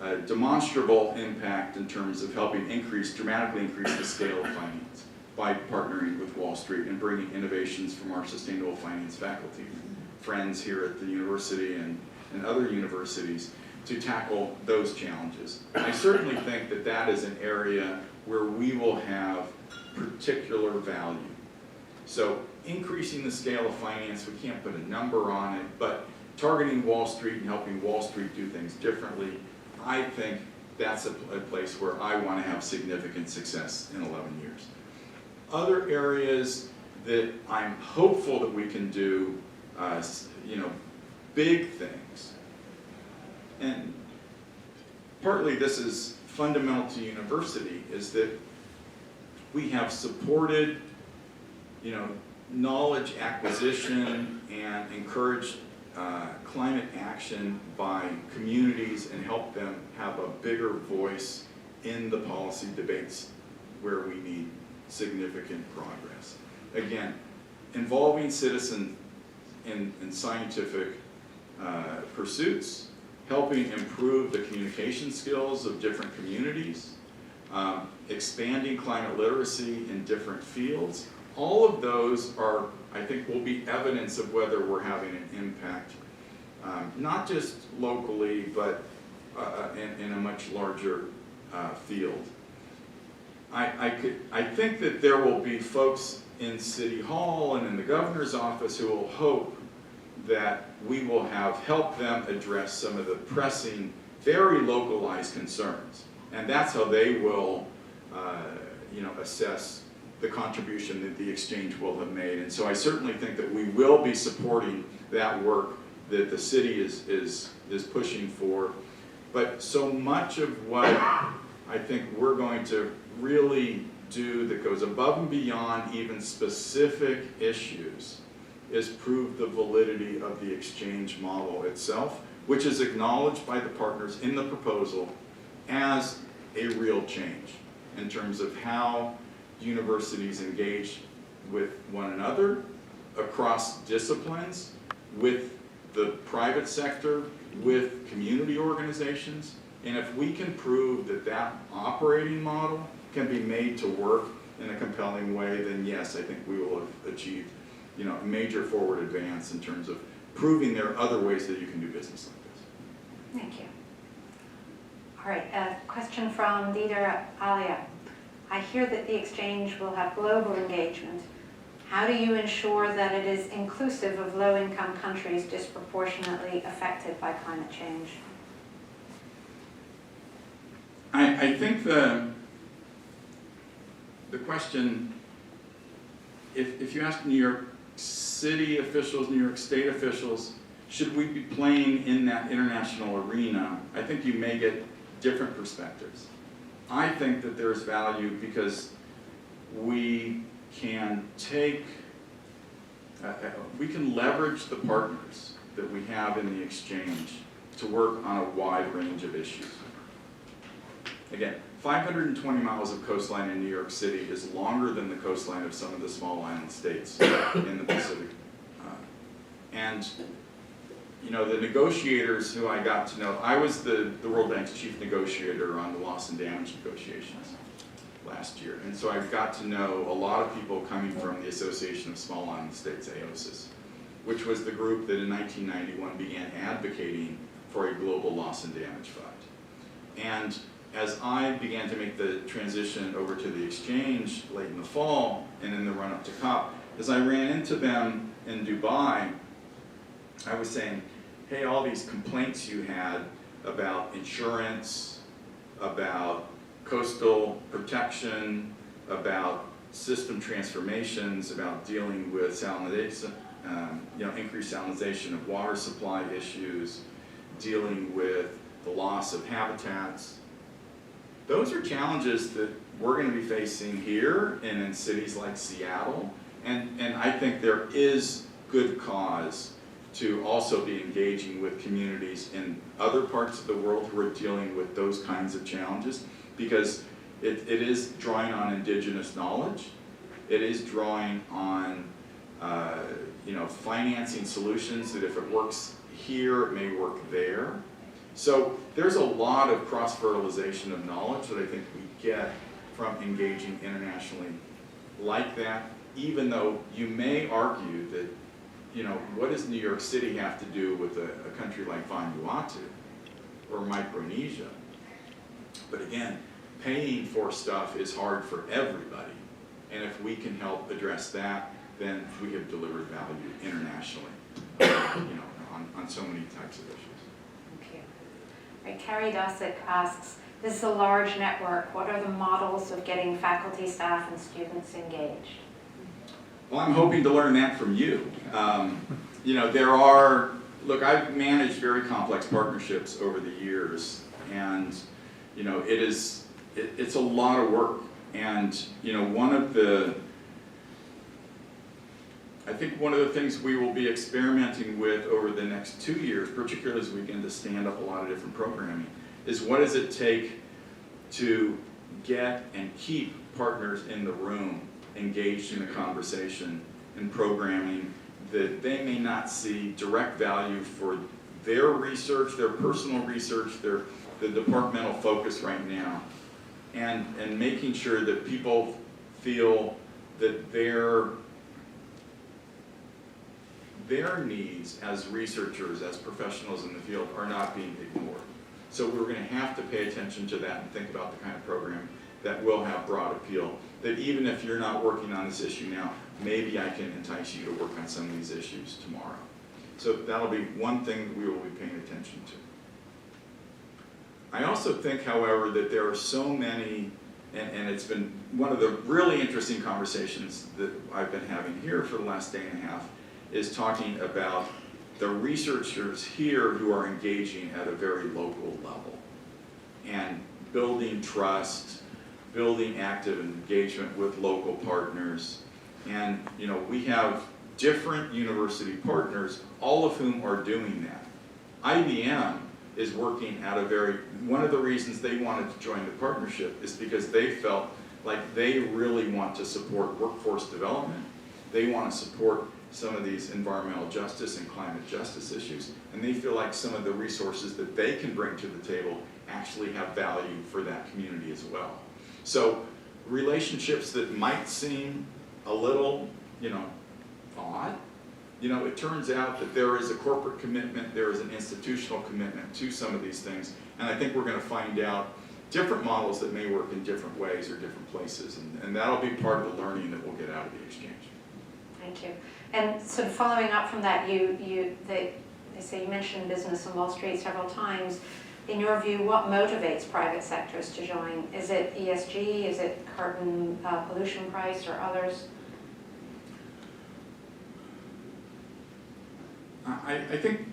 a demonstrable impact in terms of helping dramatically increase the scale of finance by partnering with Wall Street and bringing innovations from our sustainable finance faculty, friends here at the university and other universities to tackle those challenges. I certainly think that that is an area where we will have particular value. So increasing the scale of finance, we can't put a number on it, but targeting Wall Street and helping Wall Street do things differently, I think that's a place where I want to have significant success in 11 years. Other areas that I'm hopeful that we can do, big things. And partly this is fundamental to university, is that we have supported, knowledge acquisition and encouraged climate action by communities and help them have a bigger voice in the policy debates where we need significant progress. Again, involving citizens in scientific pursuits, helping improve the communication skills of different communities, expanding climate literacy in different fields. All of those are, I think, will be evidence of whether we're having an impact, not just locally, but in a much larger field. I think that there will be folks in City Hall and in the governor's office who will hope that we will have helped them address some of the pressing, very localized concerns. And that's how they will assess the contribution that the exchange will have made. And so I certainly think that we will be supporting that work that the city is pushing for. But so much of what I think we're going to really do that goes above and beyond even specific issues is prove the validity of the exchange model itself, which is acknowledged by the partners in the proposal as a real change in terms of how universities engage with one another across disciplines, with the private sector, with community organizations. And if we can prove that that operating model can be made to work in a compelling way, then yes, I think we will have achieved a major forward advance in terms of proving there are other ways that you can do business like this. Thank you. All right, a question from Dieter Alia. I hear that the exchange will have global engagement. How do you ensure that it is inclusive of low-income countries disproportionately affected by climate change? I think the question, if you ask New York City officials, New York State officials, should we be playing in that international arena, I think you may get different perspectives. I think that there's value because we can we can leverage the partners that we have in the exchange to work on a wide range of issues. Again, 520 miles of coastline in New York City is longer than the coastline of some of the small island states in the Pacific. And you know, the negotiators who I got to know, I was the World Bank's chief negotiator on the loss and damage negotiations last year. And so I've got to know a lot of people coming from the Association of Small Island States, AOSIS, which was the group that in 1991 began advocating for a global loss and damage fund. And as I began to make the transition over to the exchange late in the fall and in the run-up to COP, as I ran into them in Dubai, I was saying, hey, all these complaints you had about insurance, about coastal protection, about system transformations, about dealing with salinization, increased salinization of water supply issues, dealing with the loss of habitats. Those are challenges that we're going to be facing here and in cities like Seattle, and I think there is good cause to also be engaging with communities in other parts of the world who are dealing with those kinds of challenges, because it is drawing on indigenous knowledge. It is drawing on financing solutions that if it works here, it may work there. So there's a lot of cross-fertilization of knowledge that I think we get from engaging internationally like that, even though you may argue that, what does New York City have to do with a country like Vanuatu or Micronesia? But again, paying for stuff is hard for everybody. And if we can help address that, then we have delivered value internationally, on so many types of issues. Thank you. Right, Carrie Dossick asks, this is a large network. What are the models of getting faculty, staff, and students engaged? Well, I'm hoping to learn that from you. I've managed very complex partnerships over the years, and it's a lot of work. And I think one of the things we will be experimenting with over the next 2 years, particularly as we begin to stand up a lot of different programming, is what does it take to get and keep partners in the room engaged in the conversation and programming that they may not see direct value for their research, their personal research, the departmental focus right now, and making sure that people feel that their needs as researchers, as professionals in the field, are not being ignored. So we're going to have to pay attention to that and think about the kind of program that will have broad appeal, that even if you're not working on this issue now, maybe I can entice you to work on some of these issues tomorrow. So that'll be one thing that we will be paying attention to. I also think, however, that there are so many, and it's been one of the really interesting conversations that I've been having here for the last day and a half, is talking about the researchers here who are engaging at a very local level and building trust, building active engagement with local partners. And we have different university partners, all of whom are doing that. IBM is working at one of the reasons they wanted to join the partnership is because they felt like they really want to support workforce development. They want to support some of these environmental justice and climate justice issues, and they feel like some of the resources that they can bring to the table actually have value for that community as well. So relationships that might seem a little, odd, it turns out that there is a corporate commitment, there is an institutional commitment to some of these things, and I think we're going to find out different models that may work in different ways or different places, and that'll be part of the learning that we'll get out of the exchange. Thank you. And sort of following up from that, they say you mentioned business on Wall Street several times. In your view, what motivates private sectors to join? Is it ESG? Is it carbon pollution price or others? I think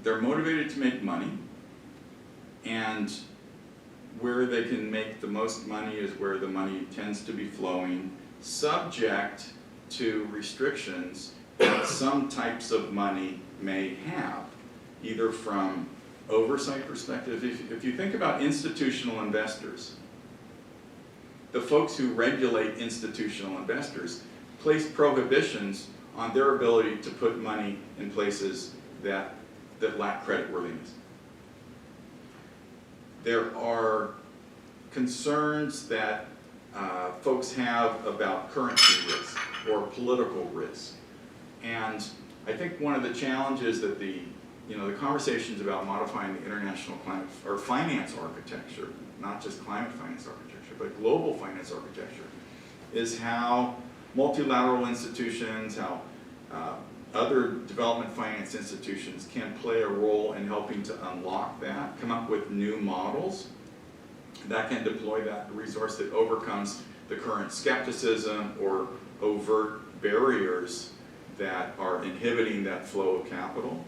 they're motivated to make money, and where they can make the most money is where the money tends to be flowing, subject to restrictions that some types of money may have, either from oversight perspective. If you think about institutional investors, the folks who regulate institutional investors place prohibitions on their ability to put money in places that lack creditworthiness. There are concerns that folks have about currency risk or political risk. And I think one of the challenges that the conversations about modifying the international climate or finance architecture, not just climate finance architecture, but global finance architecture, is how multilateral institutions, how other development finance institutions can play a role in helping to unlock that, come up with new models that can deploy that resource that overcomes the current skepticism or overt barriers that are inhibiting that flow of capital.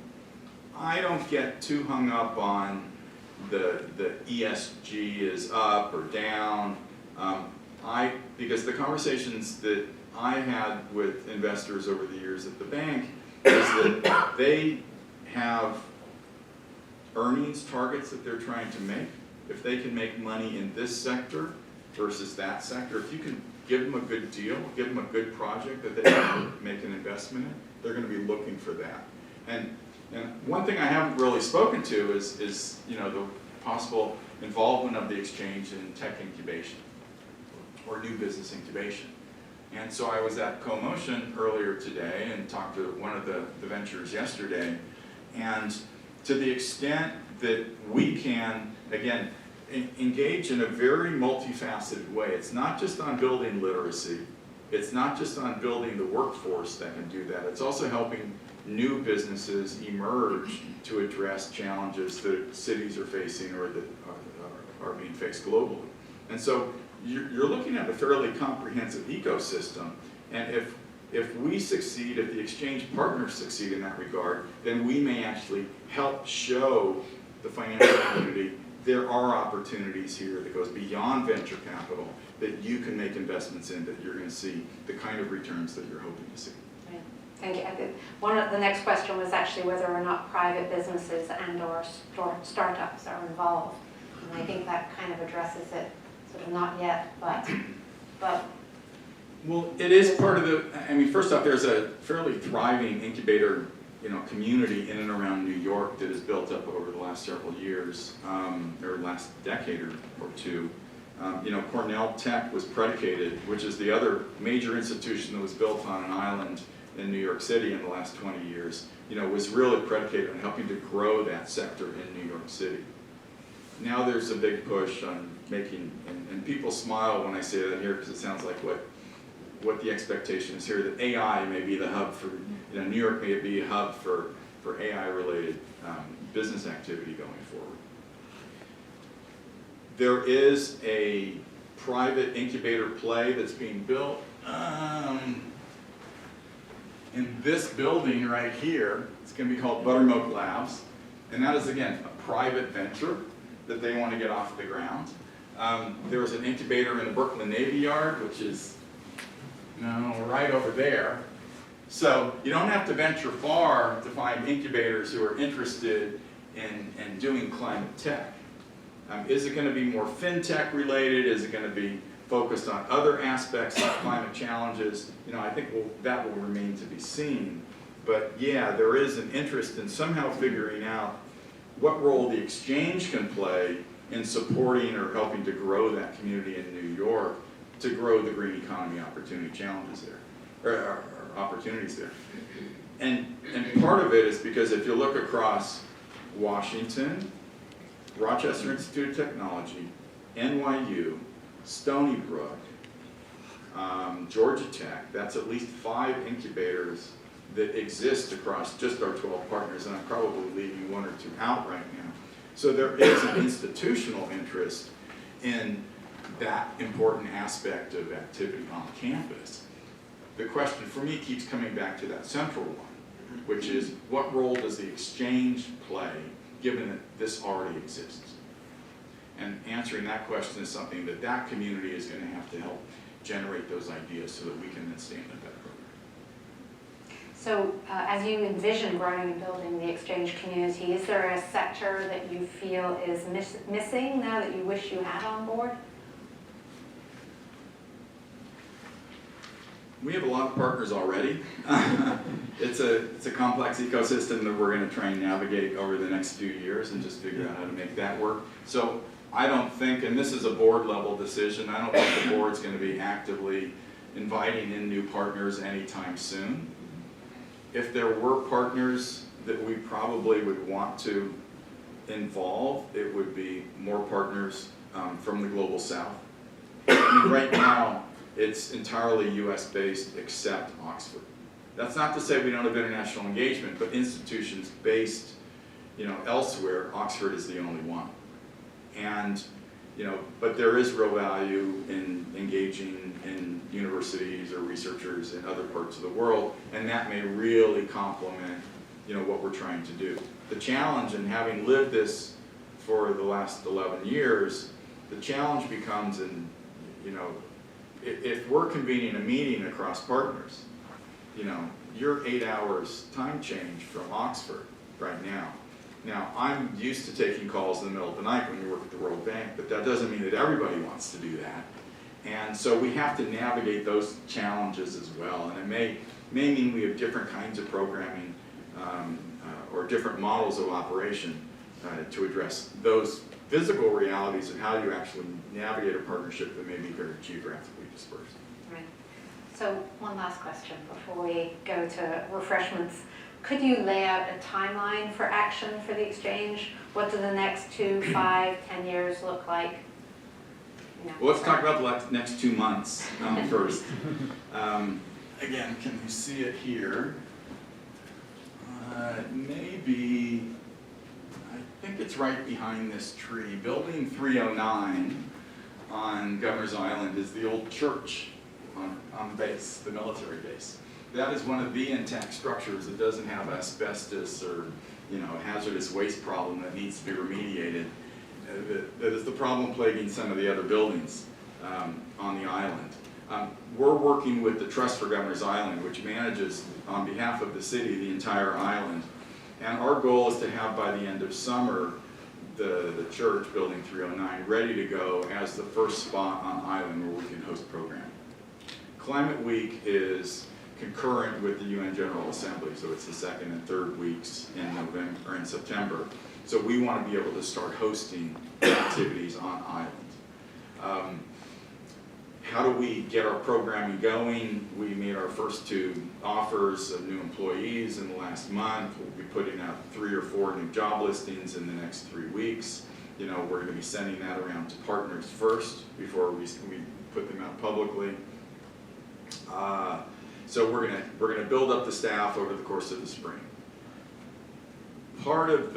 I don't get too hung up on the ESG is up or down, because the conversations that I had with investors over the years at the bank is that they have earnings targets that they're trying to make. If they can make money in this sector versus that sector, if you can give them a good deal, give them a good project that they can make an investment in, they're going to be looking for that. And one thing I haven't really spoken to is the possible involvement of the exchange in tech incubation or new business incubation. And so I was at CoMotion earlier today and talked to one of the ventures yesterday, and to the extent that we can, again, engage in a very multifaceted way. It's not just on building literacy, it's not just on building the workforce that can do that, it's also helping new businesses emerge to address challenges that cities are facing or that are being faced globally. And so you're looking at a fairly comprehensive ecosystem, and if we succeed, if the exchange partners succeed in that regard, then we may actually help show the financial community there are opportunities here that goes beyond venture capital that you can make investments in, that you're going to see the kind of returns that you're hoping to see. Right. Thank you. One of the next question was actually whether or not private businesses and or startups are involved. And I think that kind of addresses it, sort of not yet, but. Well, it is part of the, first off, there's a fairly thriving incubator community in and around New York that has built up over the last several years, or last decade or two. Cornell Tech was predicated, which is the other major institution that was built on an island in New York City in the last 20 years, was really predicated on helping to grow that sector in New York City. Now there's a big push on making, and people smile when I say that here because it sounds like what the expectation is here, that AI may be the hub for, New York may be a hub for AI-related business activity going forward. There is a private incubator play that's being built in this building right here. It's going to be called Buttermilk Labs, and that is, again, a private venture that they want to get off the ground. There's an incubator in the Brooklyn Navy Yard, which is right over there. So you don't have to venture far to find incubators who are interested in doing climate tech. Is it going to be more fintech related? Is it going to be focused on other aspects of climate challenges? I think that will remain to be seen. But yeah, there is an interest in somehow figuring out what role the exchange can play in supporting or helping to grow that community in New York, to grow the green economy opportunity challenges there. or opportunities there. And part of it is because if you look across Washington, Rochester Institute of Technology, NYU, Stony Brook, Georgia Tech, that's at least 5 incubators that exist across just our 12 partners, and I'm probably leaving 1 or 2 out right now. So there is an institutional interest in that important aspect of activity on campus. The question for me keeps coming back to that central one, which is what role does the exchange play given that this already exists? And answering that question is something that that community is going to have to help generate those ideas so that we can then stand up that program. So as you envision growing and building the exchange community, is there a sector that you feel is missing now that you wish you had on board? We have a lot of partners already. It's a complex ecosystem that we're going to try and navigate over the next few years and just figure out how to make that work. So I don't think, and this is a board level decision, I don't think the board's going to be actively inviting in new partners anytime soon. If there were partners that we probably would want to involve, it would be more partners from the Global South. I mean, right now, it's entirely US-based except Oxford. That's not to say we don't have international engagement, but institutions based, elsewhere, Oxford is the only one. And, but there is real value in engaging in universities or researchers in other parts of the world, and that may really complement, what we're trying to do. The challenge, and having lived this for the last 11 years, the challenge becomes if we're convening a meeting across partners, you're 8 hours time change from Oxford right now. Now, I'm used to taking calls in the middle of the night when you work at the World Bank, but that doesn't mean that everybody wants to do that. And so we have to navigate those challenges as well. And it may mean we have different kinds of programming or different models of operation to address those physical realities of how you actually navigate a partnership that may be very geographically dispersed. Right. So one last question before we go to refreshments. Could you lay out a timeline for action for the exchange? What do the next 2, 5, 10 years look like? Well, let's talk about the next 2 months first. Again, can you see it here? Maybe, I think it's right behind this tree. Building 309 on Governor's Island is the old church on base, the military base. That is one of the intact structures that doesn't have asbestos or hazardous waste problem that needs to be remediated. That is the problem plaguing some of the other buildings on the island. We're working with the Trust for Governor's Island, which manages on behalf of the city the entire island. And our goal is to have by the end of summer the church, Building 309, ready to go as the first spot on island where we can host programming. Climate Week is concurrent with the UN General Assembly, so it's the 2nd and 3rd weeks in November or in September. So we want to be able to start hosting activities on island. How do we get our programming going? We made our first 2 offers of new employees in the last month. We'll be putting out 3 or 4 new job listings in the next 3 weeks. We're going to be sending that around to partners first before we put them out publicly. So we're going to build up the staff over the course of the spring. Part of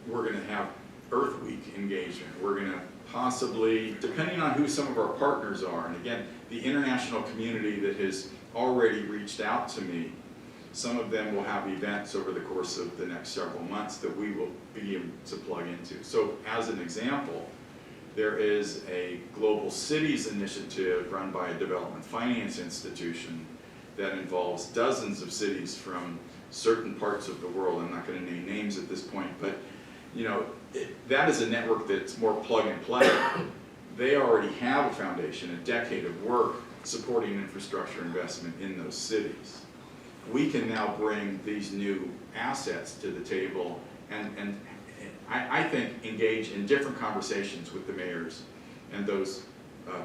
we're going to have Earth Week engagement. We're going to possibly, depending on who some of our partners are, and again, the international community that has already reached out to me, some of them will have events over the course of the next several months that we will begin to plug into. So as an example, there is a Global Cities initiative run by a development finance institution that involves dozens of cities from certain parts of the world. I'm not going to name names at this point, but that is a network that's more plug and play. They already have a foundation, a decade of work supporting infrastructure investment in those cities. We can now bring these new assets to the table and I think engage in different conversations with the mayors and those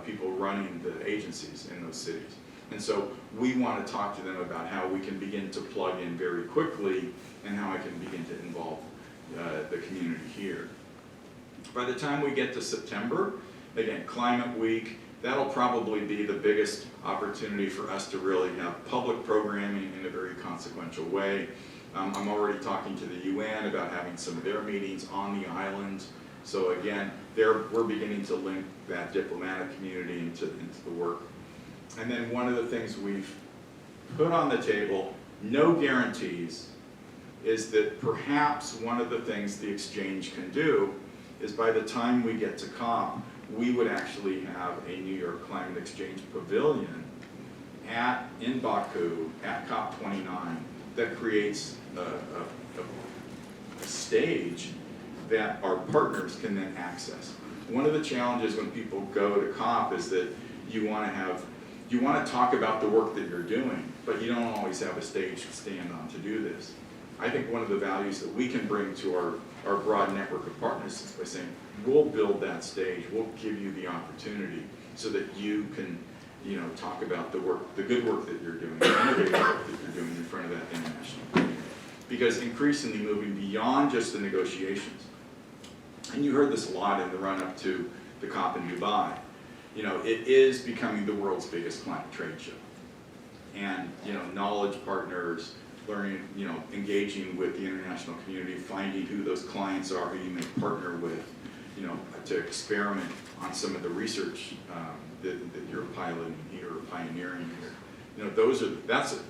people running the agencies in those cities. And so we want to talk to them about how we can begin to plug in very quickly and how I can begin to involve the community here. By the time we get to September, again, Climate Week, that'll probably be the biggest opportunity for us to really have public programming in a very consequential way. I'm already talking to the UN about having some of their meetings on the island. So again, we're beginning to link that diplomatic community into the work. And then one of the things we've put on the table, no guarantees, is that perhaps one of the things the exchange can do is by the time we get to COP, we would actually have a New York Climate Exchange Pavilion in Baku at COP29 that creates a stage that our partners can then access. One of the challenges when people go to COP is that you want to talk about the work that you're doing, but you don't always have a stage to stand on to do this. I think one of the values that we can bring to our broad network of partners is by saying, we'll build that stage, we'll give you the opportunity so that you can, talk about the work, the good work that you're doing, the innovative work that you're doing in front of that international community. Because increasingly moving beyond just the negotiations, and you heard this a lot in the run-up to the COP in Dubai, it is becoming the world's biggest climate trade show. And, knowledge partners, learning, engaging with the international community, finding who those clients are, who you may partner with, to experiment on some of the research that you're piloting here or pioneering here. That's it.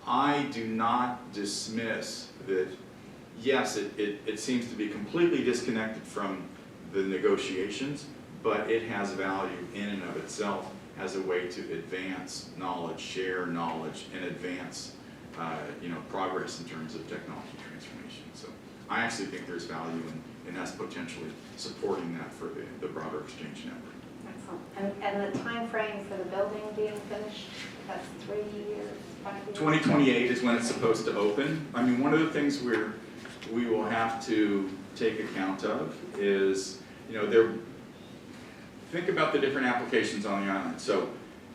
I do not dismiss that, yes, it seems to be completely disconnected from the negotiations, but it has value in and of itself as a way to advance knowledge, share knowledge, and advance progress in terms of technology transformation. So I actually think there's value in us potentially supporting that for the broader exchange network. Excellent. And the time frame for the building being finished, that's 3 years, 5 years? 2028 is when it's supposed to open. I mean, one of the things we will have to take account of is, think about the different applications on the island. So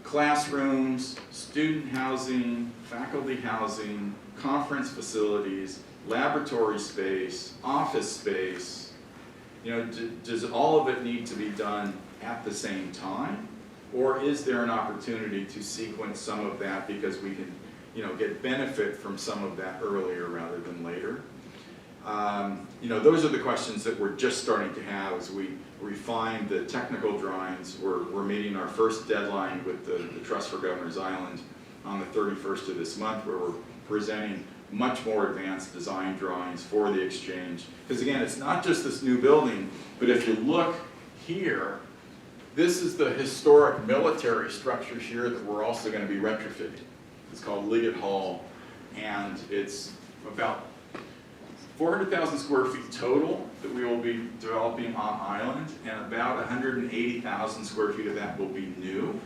classrooms, student housing, faculty housing, conference facilities, laboratory space, office space. Does all of it need to be done at the same time? Or is there an opportunity to sequence some of that because we can, get benefit from some of that earlier rather than later? Those are the questions that we're just starting to have as we refine the technical drawings. We're meeting our first deadline with the Trust for Governor's Island on the 31st of this month, where we're presenting much more advanced design drawings for the exchange. Because again, it's not just this new building, but if you look here, this is the historic military structures here that we're also going to be retrofitting. It's called Liggett Hall, and it's about 400,000 square feet total that we will be developing on island, and about 180,000 square feet of that will be new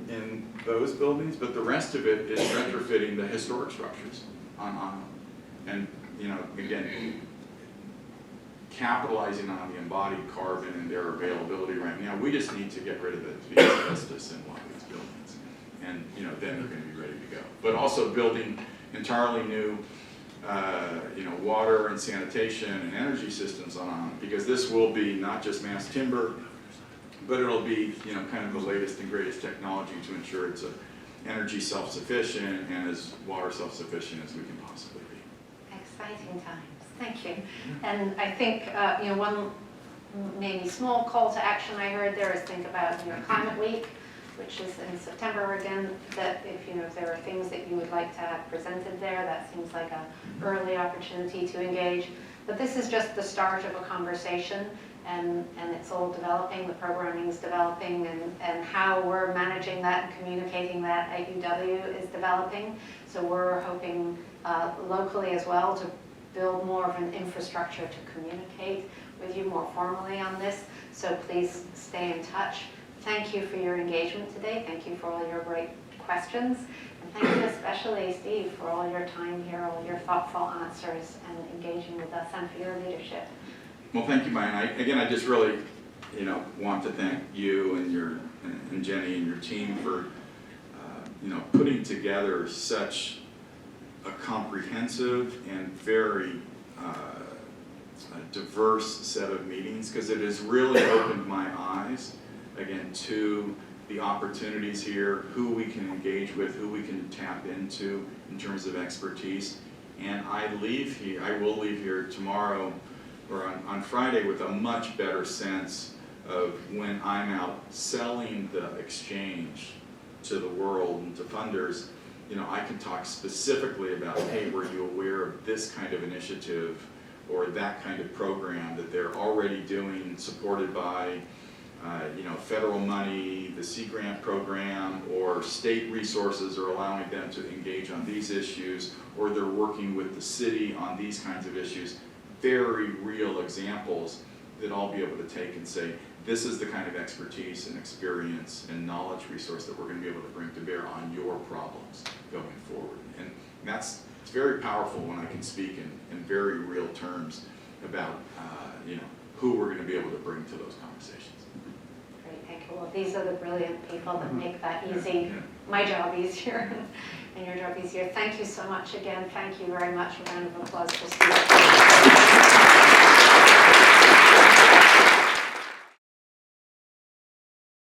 in those buildings, but the rest of it is retrofitting the historic structures on island. And, again, capitalizing on the embodied carbon and their availability right now. We just need to get rid of the asbestos in one of these buildings, and then they're going to be ready to go. But also building entirely new water and sanitation and energy systems on island, because this will be not just mass timber, but it'll be kind of the latest and greatest technology to ensure it's energy self-sufficient and as water self-sufficient as we can possibly be. Exciting times. Thank you. And I think one maybe small call to action I heard there is think about your Climate Week, which is in September again, that if there are things that you would like to have presented there, that seems like an early opportunity to engage. But this is just the start of a conversation, and it's all developing, the programming is developing, and how we're managing that and communicating that at UW is developing. So we're hoping locally as well to build more of an infrastructure to communicate with you more formally on this. So please stay in touch. Thank you for your engagement today. Thank you for all your great questions. And thank you especially, Steve, for all your time here, all your thoughtful answers and engaging with us, and for your leadership. Well, thank you, Maya. I just really, want to thank you and Jenny and your team for putting together such a comprehensive and very diverse set of meetings, because it has really opened my eyes, again, to the opportunities here, who we can engage with, who we can tap into in terms of expertise. And I will leave here tomorrow or on Friday with a much better sense of, when I'm out selling the exchange to the world and to funders, I can talk specifically about, hey, were you aware of this kind of initiative or that kind of program that they're already doing, supported by federal money, the Sea Grant program, or state resources are allowing them to engage on these issues, or they're working with the city on these kinds of issues. Very real examples that I'll be able to take and say, this is the kind of expertise and experience and knowledge resource that we're going to be able to bring to bear on your problems going forward. And it's very powerful when I can speak in very real terms about who we're going to be able to bring to those conversations. Great, thank you. Well, these are the brilliant people that make that easy, my job easier, and your job easier. Thank you so much again. Thank you very much. A round of applause for Steve.